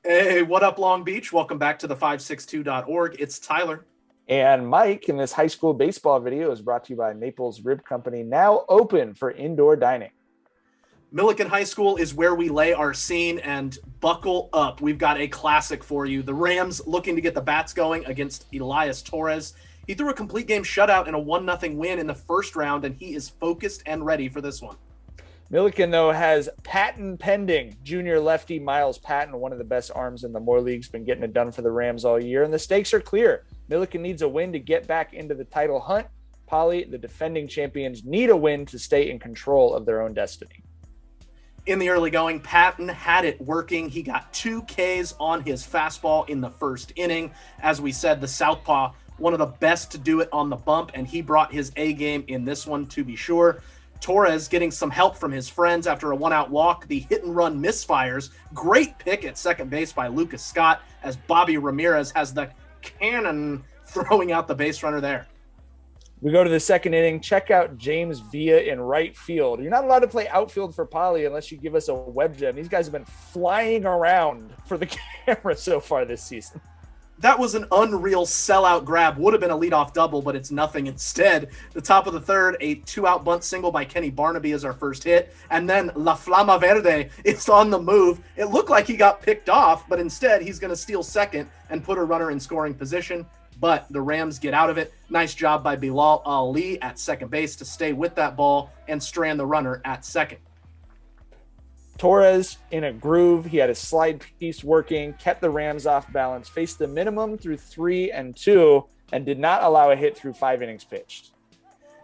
Hey, what up, Long Beach? Welcome back to the 562.org. It's Tyler. And Mike, in this high school baseball video is brought to you by Maples Rib Company, now open for indoor dining. Millikan High School is where we lay our scene, and buckle up. We've got a classic for you. The Rams looking to get the bats going against Elias Torres. He threw a complete game shutout and a 1-0 win in the first round, and he is focused and ready for this one. Milliken, though, has patent pending. Junior lefty Miles Patton, one of the best arms in the Moore League's been getting it done for the Rams all year, and the stakes are clear. Milliken needs a win to get back into the title hunt. Poly, the defending champions, need a win to stay in control of their own destiny. In the early going, Patton had it working. He got 2 Ks on his fastball in the first inning. As we said, the southpaw, one of the best to do it on the bump, and he brought his A game in this one, to be sure. Torres getting some help from his friends after a 1-out walk. The hit and run misfires. Great pick at second base by Lucas Scott as Bobby Ramirez has the cannon throwing out the base runner there. We go to the second inning. Check out James Villa in right field. You're not allowed to play outfield for Poly unless you give us a web gem. These guys have been flying around for the camera so far this season. That was an unreal sellout grab. Would have been a leadoff double, but it's nothing. Instead, the top of the third, a 2-out bunt single by Kenny Barnaby is our first hit. And then La Flama Verde is on the move. It looked like he got picked off, but instead he's going to steal second and put a runner in scoring position. But the Rams get out of it. Nice job by Bilal Ali at second base to stay with that ball and strand the runner at second. Torres in a groove. He had his slide piece working, kept the Rams off balance, faced the minimum through 3 and 2, and did not allow a hit through 5 innings pitched.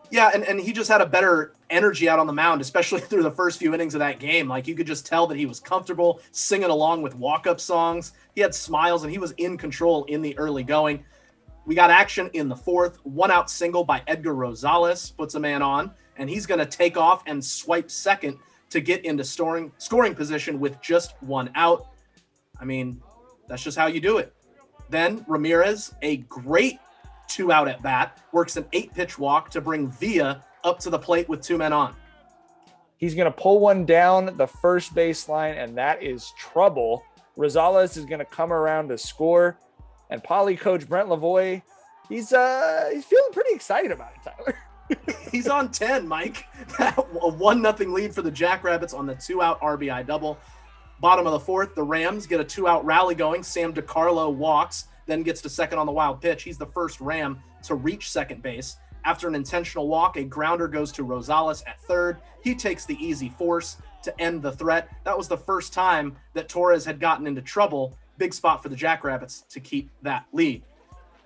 Yeah, and he just had a better energy out on the mound, especially through the first few innings of that game. Like, you could just tell that he was comfortable singing along with walk-up songs. He had smiles, and he was in control in the early going. We got action in the fourth. 1-out single by Edgar Rosales puts a man on, and he's going to take off and swipe second to get into scoring position with just 1 out. I mean, that's just how you do it. Then Ramirez, a great 2-out at bat, works an 8-pitch walk to bring Villa up to the plate with 2 men on. He's going to pull one down the first baseline, and that is trouble. Rosales is going to come around to score, and Poly coach Brent Lavoie, he's feeling pretty excited about it, Tyler. He's on 10, Mike. A 1-0 lead for the Jackrabbits on the 2-out RBI double. Bottom of the fourth, the Rams get a 2-out rally going. Sam DiCarlo walks, then gets to second on the wild pitch. He's the first Ram to reach second base. After an intentional walk, a grounder goes to Rosales at third. He takes the easy force to end the threat. That was the first time that Torres had gotten into trouble. Big spot for the Jackrabbits to keep that lead.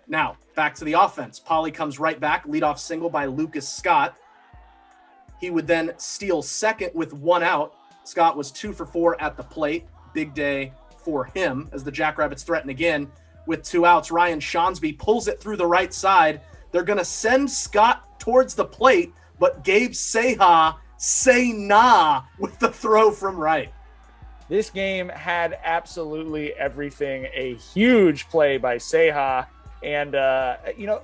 Now, back to the offense. Poly comes right back, leadoff single by Lucas Scott. He would then steal second with 1 out. Scott was 2 for 4 at the plate. Big day for him as the Jackrabbits threaten again with 2 outs. Ryan Shonsby pulls it through the right side. They're going to send Scott towards the plate, but Gabe Seha say nah with the throw from right. This game had absolutely everything. A huge play by Seha. And,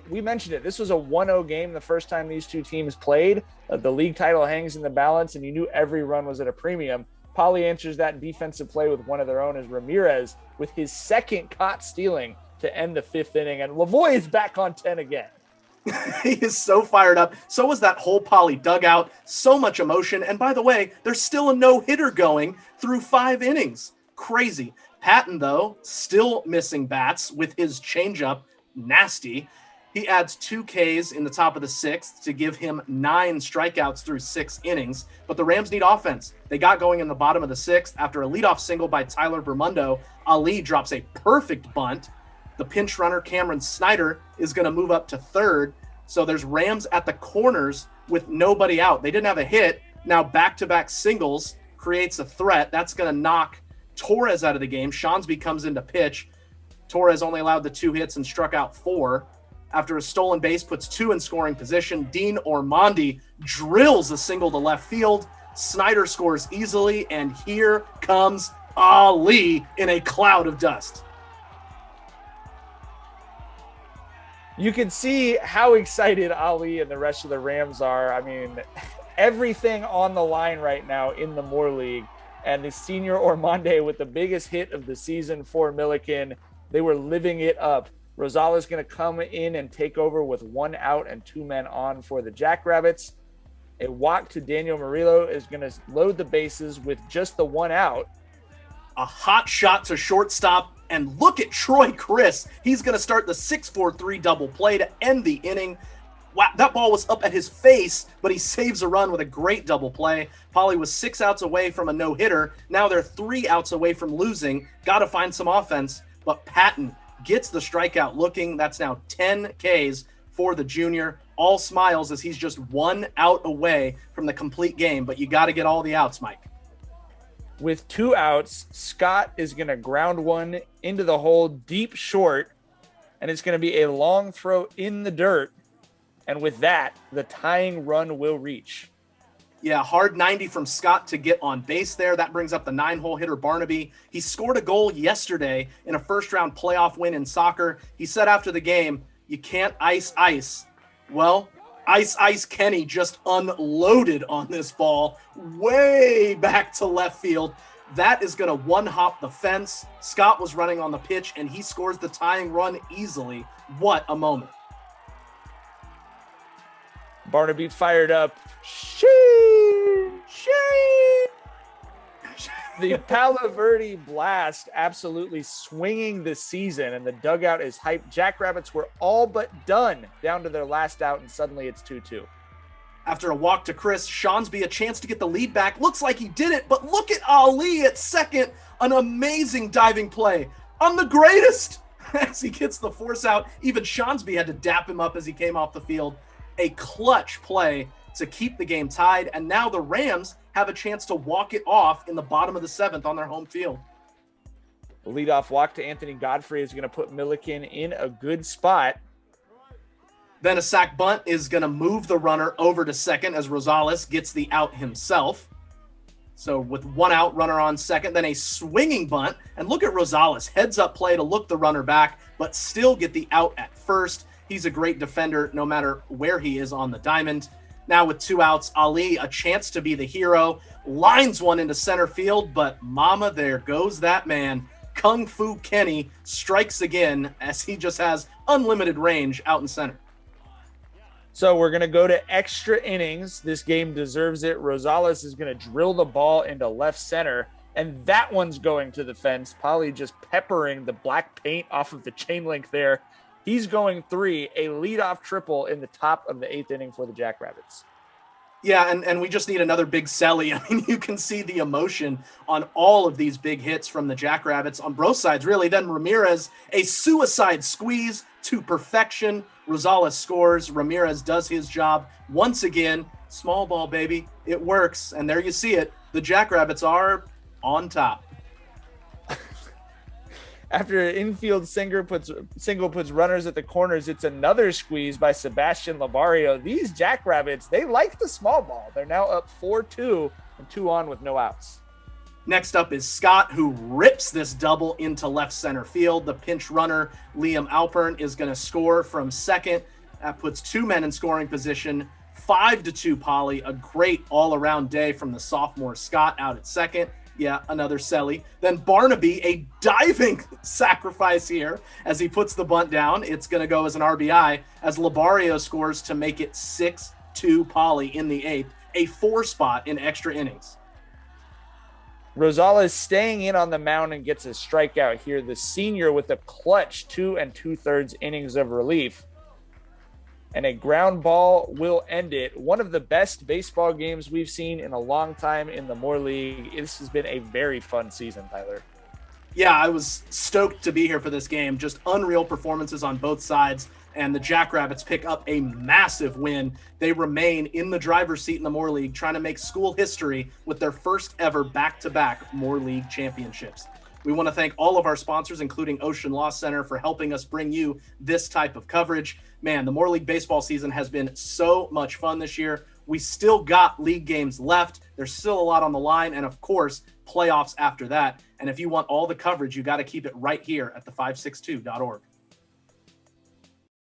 we mentioned it. This was a 1-0 game the first time these two teams played. The league title hangs in the balance, and you knew every run was at a premium. Poly answers that defensive play with one of their own as Ramirez with his second caught stealing to end the 5th inning. And Lavoie is back on 10 again. He is so fired up. So was that whole Poly dugout. So much emotion. And by the way, there's still a no-hitter going through 5 innings. Crazy. Patton, though, still missing bats with his changeup. Nasty. He adds 2 Ks in the top of the 6th to give him 9 strikeouts through 6 innings. But the Rams need offense. They got going in the bottom of the 6th after a leadoff single by Tyler Bermundo. Ali drops a perfect bunt. The pinch runner, Cameron Snyder, is going to move up to third. So there's Rams at the corners with nobody out. They didn't have a hit. Now back-to-back singles creates a threat. That's going to knock Torres out of the game. Shonsby comes into pitch. Torres only allowed the 2 hits and struck out 4. After a stolen base puts 2 in scoring position, Dean Ormondi drills a single to left field. Snyder scores easily, and here comes Ali in a cloud of dust. You can see how excited Ali and the rest of the Rams are. I mean, everything on the line right now in the Moore League. and the senior Ormonde with the biggest hit of the season for Milliken. They were living it up. Rosales is going to come in and take over with 1 out and 2 men on for the Jackrabbits. A walk to Daniel Murillo is going to load the bases with just the 1 out. A hot shot to shortstop, and look at Troy Chris. He's going to start the 6-4-3 double play to end the inning. Wow, that ball was up at his face, but he saves a run with a great double play. Polly was 6 outs away from a no-hitter. Now they're 3 outs away from losing. Got to find some offense, but Patton gets the strikeout looking. That's now 10 Ks for the junior. All smiles as he's just 1 out away from the complete game, but you got to get all the outs, Mike. With 2 outs, Scott is going to ground one into the hole deep short, and it's going to be a long throw in the dirt. And with that, the tying run will reach. Yeah, hard 90 from Scott to get on base there. That brings up the 9-hole hitter Barnaby. He scored a goal yesterday in a first-round playoff win in soccer. He said after the game, "You can't ice." Well, Ice Kenny just unloaded on this ball way back to left field. That is going to one-hop the fence. Scott was running on the pitch, and he scores the tying run easily. What a moment. Barnaby fired up. The Palo Verde blast absolutely swinging the season, and the dugout is hyped. Jackrabbits were all but done down to their last out, and suddenly it's 2-2. After a walk to Chris, Shawnsby a chance to get the lead back. Looks like he did it, but look at Ali at second. An amazing diving play. I'm the greatest as he gets the force out. Even Shawnsby had to dap him up as he came off the field. A clutch play to keep the game tied, and now the Rams have a chance to walk it off in the bottom of the 7th on their home field. The leadoff walk to Anthony Godfrey is going to put Milliken in a good spot. Then a sac bunt is going to move the runner over to second as Rosales gets the out himself. So with 1 out, runner on second, then a swinging bunt. And look at Rosales, heads up play to look the runner back, but still get the out at first. He's a great defender no matter where he is on the diamond. Now with 2 outs, Ali, a chance to be the hero, lines one into center field, but mama, there goes that man. Kung Fu Kenny strikes again as he just has unlimited range out in center. So we're going to go to extra innings. This game deserves it. Rosales is going to drill the ball into left center, and that one's going to the fence. Polly just peppering the black paint off of the chain link there. He's going 3, a leadoff triple in the top of the 8th inning for the Jackrabbits. Yeah, and we just need another big Selly. I mean, you can see the emotion on all of these big hits from the Jackrabbits on both sides, really. Then Ramirez, a suicide squeeze to perfection. Rosales scores. Ramirez does his job once again. Small ball, baby. It works. And there you see it. The Jackrabbits are on top. After an infield single puts runners at the corners, it's another squeeze by Sebastian Labario. These Jackrabbits, they like the small ball. They're now up 4-2 and 2 on with no outs. Next up is Scott, who rips this double into left center field. The pinch runner, Liam Alpern, is going to score from second. That puts 2 men in scoring position. 5-2 Polly. A great all-around day from the sophomore Scott out at second. Yeah, another Selly. Then Barnaby, a diving sacrifice here as he puts the bunt down. It's going to go as an RBI as Labario scores to make it 6-2 Polly in the 8th, a 4 spot in extra innings. Rosales staying in on the mound and gets a strikeout here. The senior with a clutch 2 2/3 innings of relief. And a ground ball will end it. One of the best baseball games we've seen in a long time in the Moore League. This has been a very fun season, Tyler. Yeah, I was stoked to be here for this game. Just unreal performances on both sides. And the Jackrabbits pick up a massive win. They remain in the driver's seat in the Moore League, trying to make school history with their first ever back-to-back Moore League championships. We want to thank all of our sponsors, including Ocean Law Center, for helping us bring you this type of coverage. Man, the Moore League baseball season has been so much fun this year. We still got league games left. There's still a lot on the line, and of course, playoffs after that. And if you want all the coverage, you got to keep it right here at the562.org.